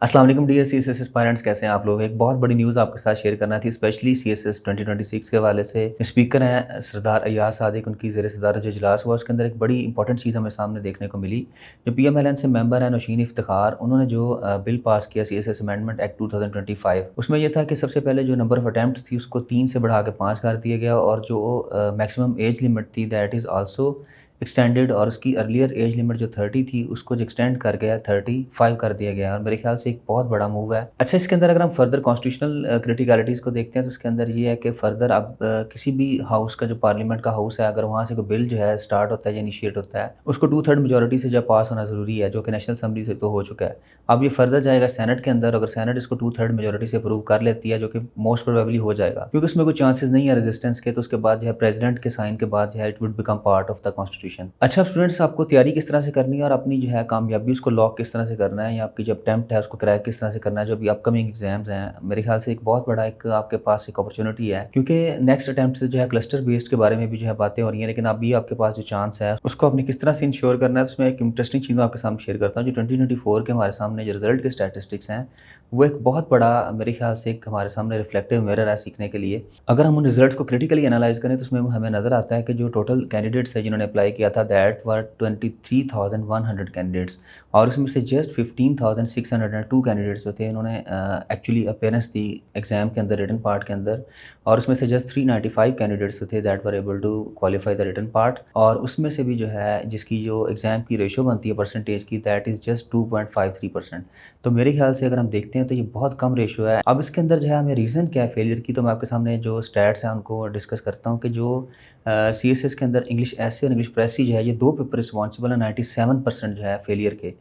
अस्सलाम वालेकुम dear CSS aspirants, कैसे हैं आप लोग। एक बहुत बड़ी न्यूज़ आपके साथ शेयर करना थी, स्पेशली सीएसएस 2026 के हवाले से। स्पीकर हैं सरदार अय्याज सादिक, उनकी ज़ेर सदारत जो इजलास हुआ उसके अंदर एक बड़ी इंपॉर्टेंट चीज़ हमें सामने देखने को मिली। जो पीएमएलएन से मेंबर हैं नौशीन इफ्तिखार, उन्होंने जो बिल पास किया सीएसएस अमेंडमेंट एक्ट 2025, उसमें यह था कि सबसे पहले जो नंबर ऑफ अटैम्प्ट थी उसको 3 से बढ़ा के 5 कर दिया गया, और जो मैक्सिमम एज लिमिट थी दैट इज़ आल्सो एक्सटेंडेड, और उसकी अर्लियर एज लिमिट जो 30 थी उसको जो एक्सटेंड कर गया 35 कर दिया गया, और मेरे ख्याल से एक बहुत बड़ा मूव है। अच्छा, इसके अंदर अगर हम फर्दर कॉन्स्टिट्यूशनल क्रिटिकलिटीज़ को देखते हैं तो उसके अंदर ये है कि फर्दर अब किसी भी हाउस का, जो पार्लियामेंट का हाउस है, अगर वहाँ से कोई बिल जो है स्टार्ट होता है या इनिशिएट होता है, उसको 2/3 मेजोरिटी से जब पास होना ज़रूरी है, जो कि नेशनल असम्बली से तो हो चुका है। अब ये फर्दर जाएगा सेनेट के अंदर, अगर सेनेट इसको 2/3 मेजोरिटी से अप्रूव कर लेती है, जो कि मोस्ट प्रोबेबली हो जाएगा क्योंकि उसमें कोई चांसेस नहीं है रेजिस्टेंस के, तो उसके बाद जो है प्रेसिडेंट के साइन के बाद जो है it would become part of the constitution. अच्छा स्टूडेंट्स, आपको तैयारी किस तरह से करनी है और अपनी जो है कामयाबी उसको लॉक किस तरह से करना है, या आपकी जो अटेम्प्ट है उसको क्रैक किस तरह से करना है, जो भी अपकमिंग एग्जाम्स हैं, मेरे ख्याल से एक बहुत बड़ा एक आपके पास एक अपॉर्चुनिटी है, क्योंकि नेक्स्ट अटेम्प्ट से जो है क्लस्टर बेस्ड के बारे में भी जो है बातें हो रही हैं, लेकिन अभी आपके पास जो चांस है उसको अपने किस तरह से इंश्योर करना है, तो उसमें एक इंटरेस्टिंग चीज़ मैं आपके सामने शेयर करता हूँ। जो 2024 के हमारे सामने जो रिजल्ट के स्टैटिस्टिक्स हैं, वो एक बहुत बड़ा मेरे ख्याल से एक हमारे सामने रिफ्लेक्टिव मिरर है सीखने के लिए। अगर हम उन रिजल्ट्स को क्रिटिकली एनालाइज करें तो उसमें हमें नज़र आता है कि जो टोटल कैंडिडेट्स थे जिन्होंने अप्लाई किया था, दैट वर 23,100 कैंडिडेट्स, और उसमें से जस्ट 15,602 कैंडिडेट्स जो थे इन्होंने एक्चुअली अपेयरेंस दी एग्जाम के अंदर, रिटन पार्ट के अंदर, और उसमें से जस्ट 395 कैंडिडेट्स थे that were able to qualify the written part, और उसमें से भी जो है जिसकी जो एग्ज़ाम की रेशो बनती है परसेंटेज की, दैट इज़ जस्ट 2.53%। तो मेरे ख्याल से अगर हम देखते हैं तो ये बहुत कम रेशो है। अब इसके अंदर जो है हमें रीज़न क्या है फेलियर की, तो मैं आपके सामने जो स्टैट्स हैं उनको डिस्कस करता हूँ कि जो सीएसएस के अंदर इंग्लिश एसे और इंग्लिश प्रेसी जो है, ये 2 पेपर रिस्पॉन्सिबल है 97% जो है फेलियर के,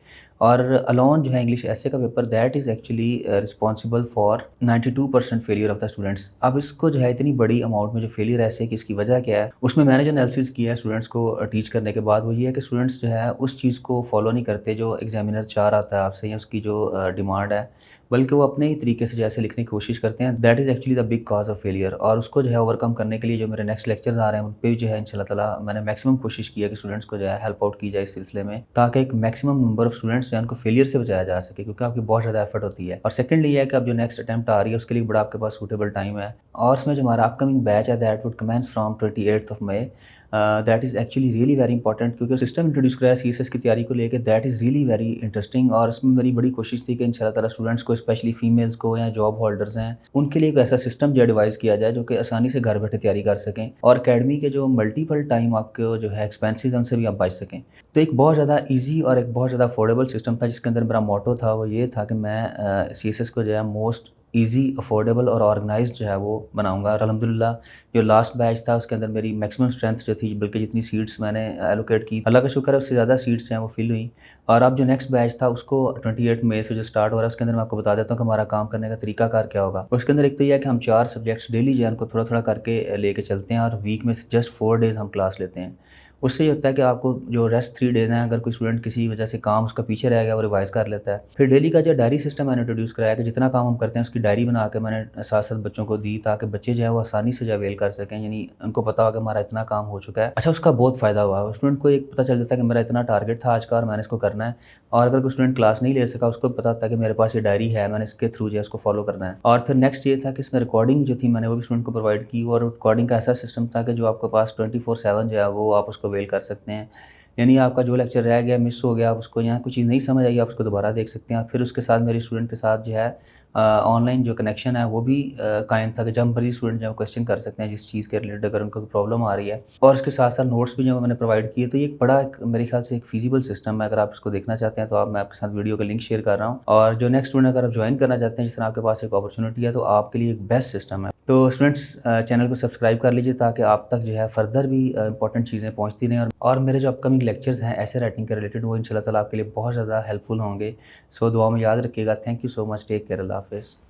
और अलोन जो है इंग्लिश एसे का paper that is actually responsible for 92% failure of the students. अब इसको जो है इतनी बड़ी अमाउंट में जो फेलियर ऐसे की, इसकी वजह क्या है, उसमें मैंने जो एनालिसिस किया है स्टूडेंट्स को टीच करने के बाद, वो ये है कि स्टूडेंट्स जो है उस चीज़ को फॉलो नहीं करते जो एग्जामिनर चाह रहा था आपसे, या उसकी जो डिमांड है, बल्कि वो अपने ही तरीके से जैसे लिखने की कोशिश करते हैं। That is actually the big cause of failure, और उसको जो है ओवरकम करने के लिए जो मेरे नेक्स्ट लेक्चर्स आ रहे हैं उन पे जो है इंशाल्लाह ताला मैंने मैक्सिमम कोशिश की है कि स्टूडेंट्स को जो है हेल्प आउट की जाए इस सिलसिले में, ताकि एक मैक्सिमम नंबर ऑफ स्टूडेंट्स जो है उनको फेलियर से बचाया जा सके, क्योंकि आपकी बहुत ज़्यादा एफर्ट होती है। और सेकंडली ये है कि अब जो नेक्स्ट अटेम्प्ट आ रही है उसके लिए बड़ा आपके पास सूटेबल टाइम है, और इसमें जो हमारा अपकमिंग बैच है that would commence from 28 May. That is actually really very important, क्योंकि सिस्टम इंट्रोड्यूस कराया सीएसएस की तैयारी को लेके, that is really very interesting, और इसमें मेरी बड़ी कोशिश थी कि इंशाल्लाह ताला स्टूडेंट्स को, स्पेशली फीमेल्स को या जॉब होल्डर्स हैं, उनके लिए एक ऐसा सिस्टम जो डिवाइस किया जाए जो कि आसानी से घर बैठे तैयारी कर सकें, और अकेडमी के जो मल्टीपल टाइम आपको जो है एक्सपेंसेस हैं उनसे भी आप बच सकें। तो एक बहुत ज़्यादा ईजी और एक बहुत ज़्यादा अफोर्डेबल सिस्टम था, जिसके अंदर मेरा मोटो था वो ये था कि मैं सीएसएस को जो है मोस्ट ईज़ी, अफोर्डेबल और ऑर्गेनाइज़्ड जो है वो बनाऊँगा। और अल्हम्दुलिल्लाह जो लास्ट बैच था उसके अंदर मेरी मैक्सिमम स्ट्रेंथ जो थी, बल्कि जितनी सीट्स मैंने एलोकेट की, अल्लाह का शुक्र है उससे ज़्यादा सीट्स जो हैं वो फिल हुई। और अब जो नेक्स्ट बैच था उसको 28 मई से जो स्टार्ट हो रहा है, उसके अंदर मैं आपको बता देता हूँ कि हमारा काम करने का तरीकाकार क्या होगा। उसके अंदर एक तो ये है कि हम 4 सब्जेक्ट्स डेली जो है उनको थोड़ा-थोड़ा करके लेके चलते हैं, और वीक में से जस्ट 4 डेज़ हम क्लास लेते हैं। उससे ये होता है कि आपको जो रेस्ट 3 डेज़ हैं, अगर कोई स्टूडेंट किसी वजह से काम उसका पीछे रह गया, वो रिवाइज़ कर लेता है। फिर डेली का जो डायरी सिस्टम मैंने इंट्रोड्यूस कराया कि जितना काम हम करते हैं उसकी डायरी बना के मैंने साथ-साथ बच्चों को दी, ताकि बच्चे जो है वो आसानी से जो अवेल कर सकें, यानी उनको पता होगा हमारा इतना काम हो चुका है। अच्छा, उसका बहुत फ़ायदा हुआ। स्टूडेंट को एक पता चल जाता है कि मेरा इतना टारगेट था आज का और मैंने इसको करना है, और अगर कोई स्टूडेंट क्लास नहीं ले सका उसको पता होता है कि मेरे पास ये डायरी है, मैंने इसके थ्रू जो है उसको फॉलो करना है। और फिर नेक्स्ट ये था कि इसमें रिकॉर्डिंग जो थी मैंने वो भी स्टूडेंट को प्रोवाइड की, और रिकॉर्डिंग का ऐसा सिस्टम था कि जो आपके पास 24/7 जो है वो आप उसको अवेल कर सकते हैं। यानी आपका जो लेक्चर रह गया, मिस हो गया, आप उसको, यहाँ कुछ चीज़ नहीं समझ आई, आप उसको दोबारा देख सकते हैं। फिर उसके साथ मेरे स्टूडेंट के साथ जो है ऑनलाइन जो कनेक्शन है वो भी कायम था कि जब मर्ज़ी स्टूडेंट जो है क्वेश्चन कर सकते हैं जिस चीज़ के रिलेटेड, अगर उनको कोई प्रॉब्लम आ रही है। और उसके साथ-साथ नोट्स भी जो मैंने प्रोवाइड किए। तो ये एक बड़ा एक मेरे ख्याल से एक फ़ीज़िबल सिस्टम है। अगर आप इसको देखना चाहते हैं तो आप, मैं आपके साथ वीडियो का लिंक शेयर कर रहा हूँ, और जो नेक्स्ट स्टूडेंट अगर आप जॉइन करना चाहते हैं, जिस तरह आपके पास एक अपॉर्चुनिटी है, तो आपके लिए एक बेस्ट सिस्टम है। तो स्टूडेंट्स चैनल को सब्सक्राइब कर लीजिए, ताकि आप तक जो है फर्दर भी इंपॉर्टेंट चीज़ें पहुँचती रहें, और मेरे जो अपकमिंग लेक्चर्स हैं ऐसे राइटिंग के रिलेटेड, वो इंशाल्लाह ताला आपके लिए बहुत ज़्यादा हेल्पफुल होंगे। सो दुआ में याद रखिएगा। Thank you so much. Take care. अल्लाह हाफ़िज़।